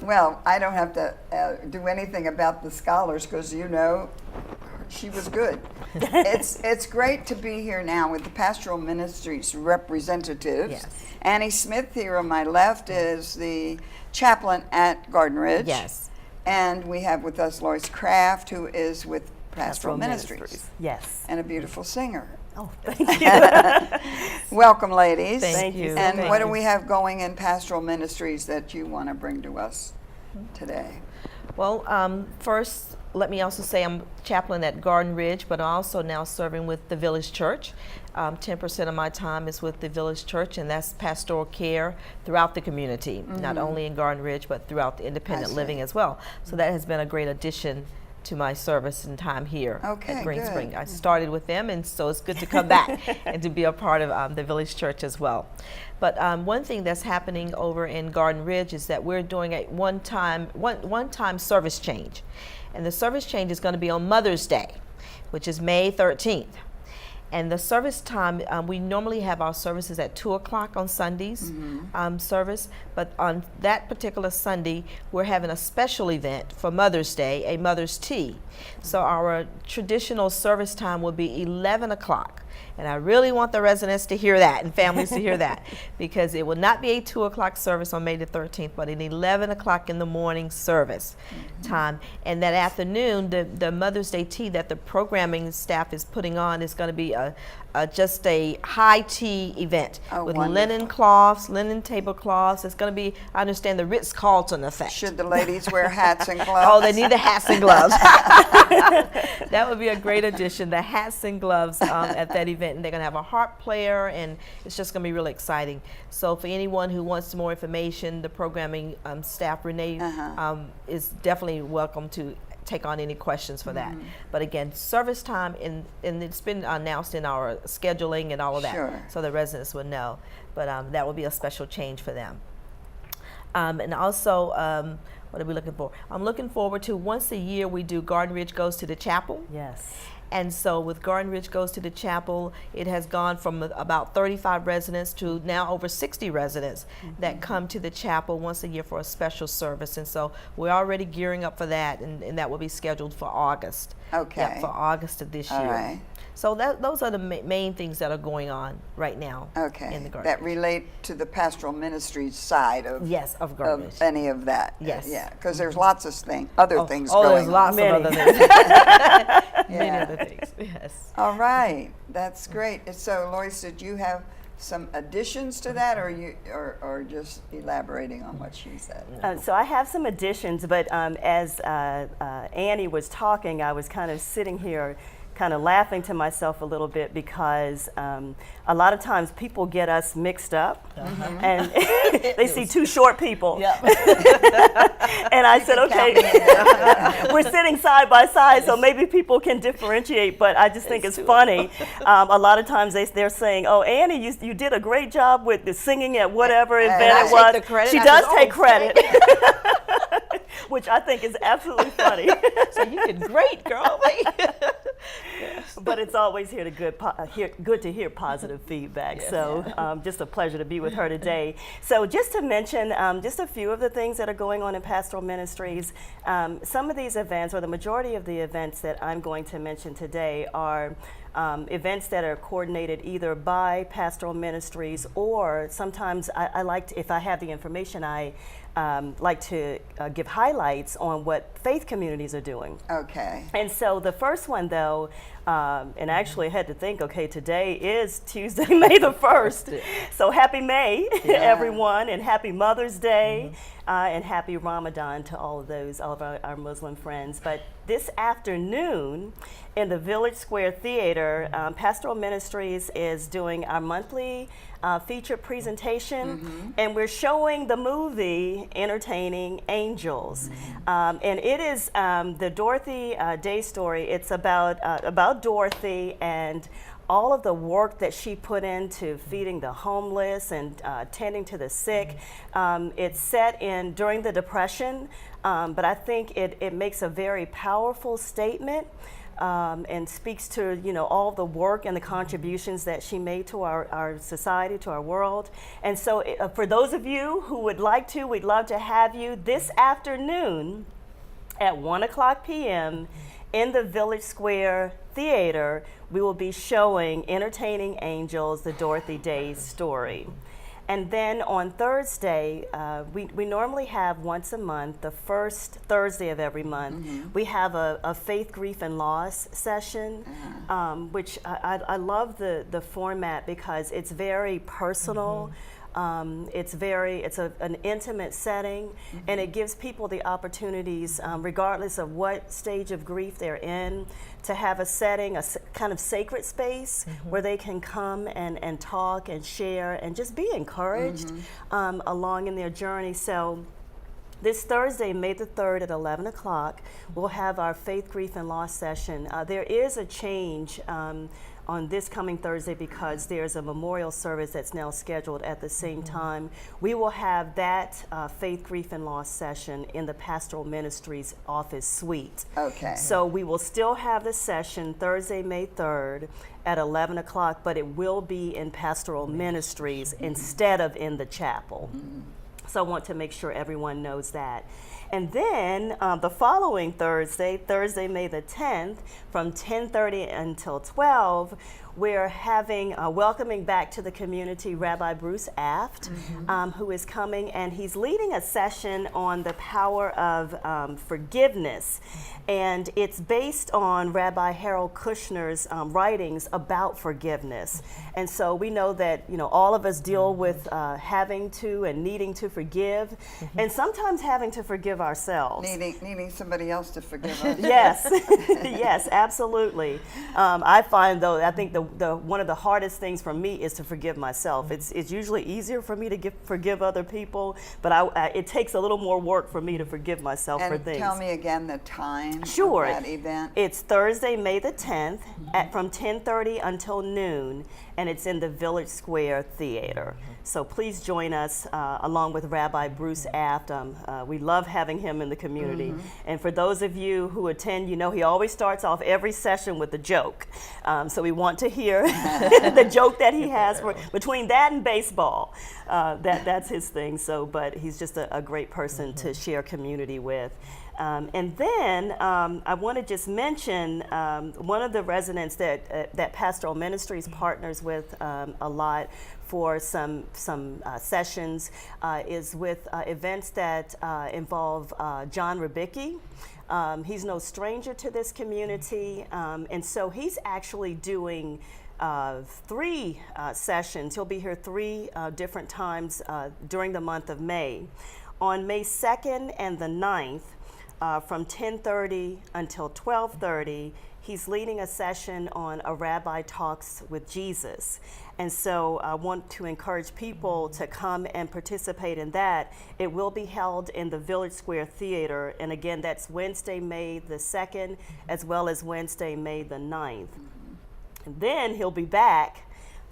Well, I don't have to do anything about the scholars because, you know, she was good. It's great to be here now with the Pastoral Ministries representatives. Yes. Annie Smith here on my left is the chaplain at Garden Ridge. Yes. And we have with us Loyce Craft, who is with Pastoral Ministries. Yes. And a beautiful singer. Oh, thank you. Welcome, ladies. Thank you. And Thank what do you. we have going in Pastoral Ministries that you want to bring to us today? Well, first, let me also say I'm chaplain at Garden Ridge, but also now serving with the Village Church. 10% of my time is with the Village Church, and that's pastoral care throughout the community, not only in Garden Ridge, but throughout the independent living as well. So that has been a great addition to my service and time here at Green good. Spring. I started with them, and so it's good to come back and to be a part of the Village Church as well. But one thing that's happening over in Garden Ridge is that we're doing a one-time service change. And the service change is going to be on Mother's Day, which is May 13th. And the service time, we normally have our services at 2 o'clock on Sundays, service. But on that particular Sunday, we're having a special event for Mother's Day, a Mother's Tea. So our traditional service time will be 11 o'clock. And I really want the residents to hear that and families to hear that, because it will not be a 2 o'clock service on May the 13th, but an 11 o'clock in the morning service time. And that afternoon, the Mother's Day tea that the programming staff is putting on is going to be just a high tea event with wonderful. linen cloths, linen tablecloths. It's going to be, I understand, the Ritz-Carlton effect. Should the ladies wear hats and gloves? Oh, they need the hats and gloves. That would be a great addition, the hats and gloves at that event. And they're going to have a harp player, and it's just going to be really exciting. So for anyone who wants some more information, the programming staff, Renee, is definitely welcome to take on any questions for that. But again, service time, and it's been announced in our scheduling and all of that, Sure. so the residents will know. But that will be a special change for them. And also, what are we looking for? I'm looking forward to, once a year we do Garden Ridge Goes to the Chapel. Yes. And so with Garden Ridge Goes to the Chapel, it has gone from about 35 residents to now over 60 residents that come to the chapel once a year for a special service. And so we're already gearing up for that, and that will be scheduled for August. Okay. Yeah, for August of this All year. right. So those are the main things that are going on right now in the Garden That Ridge. relate to the Pastoral Ministries side of Yes, of Garden Ridge. any of that. Yes. Yeah, because there's lots of other things Oh, going there's lots Many. of other things. Many Yeah. other things, yes. All right, that's great. So, Loyce, did you have some additions to that, or just elaborating on what she said? So I have some additions, but as Annie was talking, I was kind of sitting here kind of laughing to myself a little bit, because a lot of times people get us mixed up, and they see two short people. Yep. And I said, okay, we're sitting side by side, so maybe people can differentiate, but I just think it's funny. A lot of times they're saying, oh, Annie, you did a great job with the singing at whatever event I it was. take the credit. She I does said, take "Oh, credit. Which I think is absolutely funny. So you did great, girl. Yes. But it's always good to hear positive feedback. Yes. So just a pleasure to be with her today. So just to mention just a few of the things that are going on in Pastoral Ministries. Some of these events, or the majority of the events that I'm going to mention today, are events that are coordinated either by Pastoral Ministries, or sometimes I like to, if I have the information, I like to give highlights on what faith communities are doing. Okay. And so the first one, though, and actually I had to think, okay, today is Tuesday, May the 1st. So happy May, everyone, and happy Mother's Day, and happy Ramadan to all of our Muslim friends. But this afternoon in the Village Square Theater, Pastoral Ministries is doing our monthly feature presentation, and we're showing the movie Entertaining Angels. And it is the Dorothy Day story. It's about Dorothy and all of the work that she put into feeding the homeless and tending to the sick. It's set during the Depression, but I think it makes a very powerful statement and speaks to, all the work and the contributions that she made to our society, to our world. And so for those of you who would like to, we'd love to have you this afternoon at 1:00 p.m. in the Village Square Theater. We will be showing Entertaining Angels, the Dorothy Day story. And then on Thursday, we normally have once a month, the first Thursday of every month, we have a faith, grief, and loss session, which I love the format because it's very personal. It's an intimate setting, and it gives people the opportunities, regardless of what stage of grief they're in, to have a setting, a kind of sacred space where they can come and talk and share and just be encouraged along in their journey. So this Thursday, May the 3rd at 11 o'clock, we'll have our faith, grief, and loss session. There is a change on this coming Thursday because there's a memorial service that's now scheduled at the same time. We will have that faith, grief, and loss session in the Pastoral Ministries office suite. Okay. So we will still have the session Thursday, May 3rd at 11 o'clock, but it will be in Pastoral Ministries instead of in the chapel. So I want to make sure everyone knows that. And then the following Thursday, May the 10th, from 10:30 until 12, we're welcoming back to the community Rabbi Bruce Aft, who is coming, and he's leading a session on the power of forgiveness. And it's based on Rabbi Harold Kushner's writings about forgiveness. And so we know that, all of us deal with having to and needing to forgive, and sometimes having to forgive ourselves. Needing somebody else to forgive us. Yes, yes, absolutely. I find, though, I think one of the hardest things for me is to forgive myself. It's usually easier for me to forgive other people, but it takes a little more work for me to forgive myself for things. Tell me again the time Sure. of that event. It's Thursday, May the 10th, from 10:30 until noon, and it's in the Village Square Theater. So please join us along with Rabbi Bruce Aft. We love having him in the community. And for those of you who attend, he always starts off every session with a joke. So we want to hear the joke that he has between that and baseball. That's his thing. But he's just a great person to share community with. And then I want to just mention one of the residents that Pastoral Ministries partners with a lot for some sessions is with events that involve John Ribicki. He's no stranger to this community, and so he's actually doing 3 sessions. He'll be here 3 different times during the month of May. On May 2nd and the 9th, from 10:30 until 12:30, he's leading a session on A Rabbi Talks with Jesus. And so I want to encourage people to come and participate in that. It will be held in the Village Square Theater. And again, that's Wednesday, May the 2nd, as well as Wednesday, May the 9th. And then he'll be back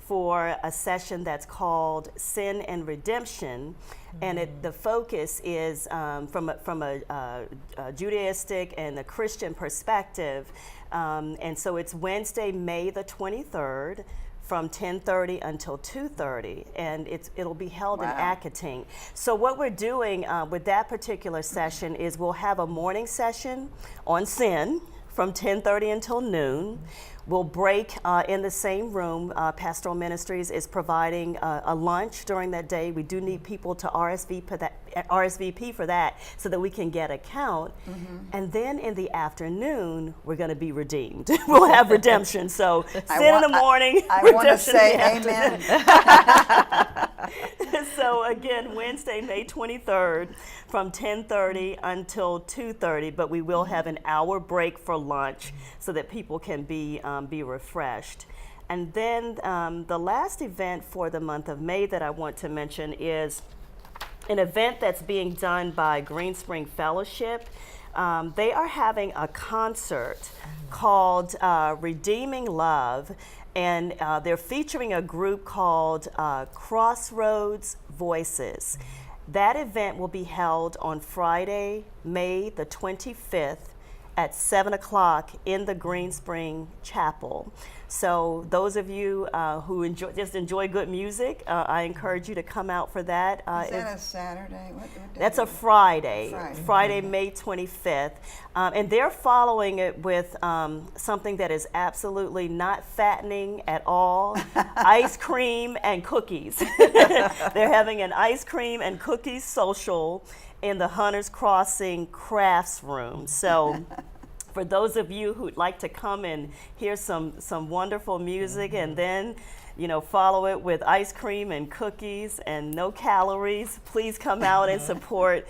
for a session that's called Sin and Redemption, and the focus is from a Judaistic and a Christian perspective, and so it's Wednesday, May the 23rd, from 10:30 until 2:30, and it'll be held in Akating. So what we're doing with that particular session is we'll have a morning session on sin from 10:30 until noon. We'll break in the same room. Pastoral Ministries is providing a lunch during that day. We do need people to RSVP for that so that we can get a count. And then in the afternoon, we're going to be redeemed. We'll have redemption. So sin in the morning, I want to redemption say in the amen. So again, Wednesday, May 23rd, from 10:30 until 2:30, but we will have an hour break for lunch so that people can be refreshed. And then the last event for the month of May that I want to mention is an event that's being done by Green Spring Fellowship. They are having a concert called Redeeming Love, and they're featuring a group called Crossroads Voices. That event will be held on Friday, May the 25th at 7 o'clock in the Green Spring Chapel. So those of you who enjoy good music, I encourage you to come out for that. Is that a Saturday? What day That's a is it? Friday, Friday. May 25th. And they're following it with something that is absolutely not fattening at all, ice cream and cookies. They're having an ice cream and cookies social in the Hunters Crossing Crafts Room. So for those of you who'd like to come and hear some wonderful music and then follow it with ice cream and cookies and no calories, please come out and support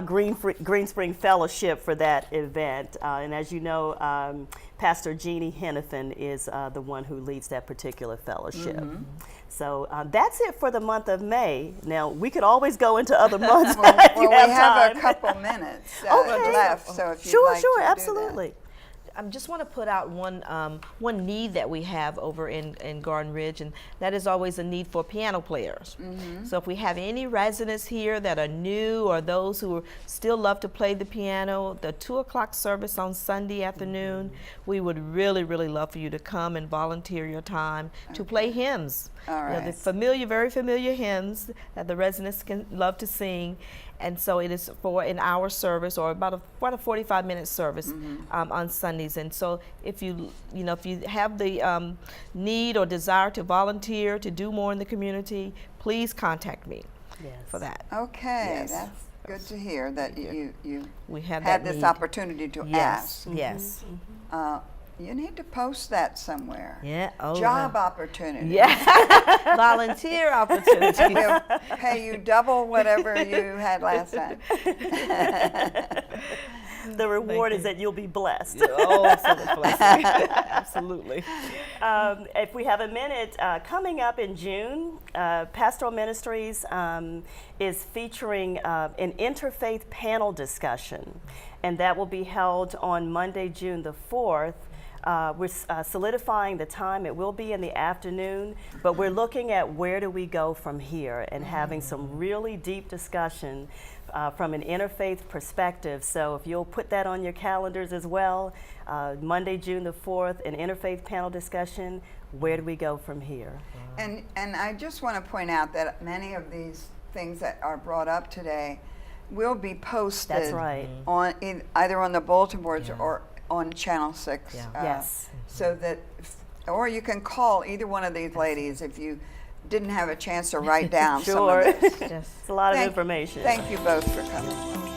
Green Spring Fellowship for that event. And as you know, Pastor Jeannie Hennepin is the one who leads that particular fellowship. So that's it for the month of May. Now, we could always go into other months. Well, if you we have have time. a couple minutes Okay. left, so if you'd Sure, like sure, to do absolutely. I just want to put out one need that we have over in Garden Ridge, and that is always a need for piano players. So if we have any residents here that are new or those who still love to play the piano, the 2 o'clock service on Sunday afternoon, we would really, really love for you to come and volunteer your time to play hymns. All right. The very familiar hymns that the residents can love to sing. And so it is for an hour service or about a 45-minute service on Sundays. And so if you have the need or desire to volunteer to do more in the community, please contact me for that. Okay, Yes. that's good to hear that you We have had that this need. opportunity to ask. Yes. You need to post that somewhere. Yeah. Oh, Job opportunity. Yeah. Volunteer opportunity. We'll pay you double whatever you had last time. The reward is that you'll be blessed. Oh, absolutely. Absolutely. If we have a minute, coming up in June, Pastoral Ministries is featuring an interfaith panel discussion, and that will be held on Monday, June the 4th. We're solidifying the time. It will be in the afternoon, but we're looking at where do we go from here and having some really deep discussion from an interfaith perspective. So if you'll put that on your calendars as well, Monday, June the 4th, an interfaith panel discussion, where do we go from here? And I just want to point out that many of these things that are brought up today will be posted That's right. on either on the bulletin boards or on Channel 6. Yeah. Yes. So that, or you can call either one of these ladies if you didn't have a chance to write down some Sure. of this. Yes. It's a lot of Thank- information. Thank you both for coming.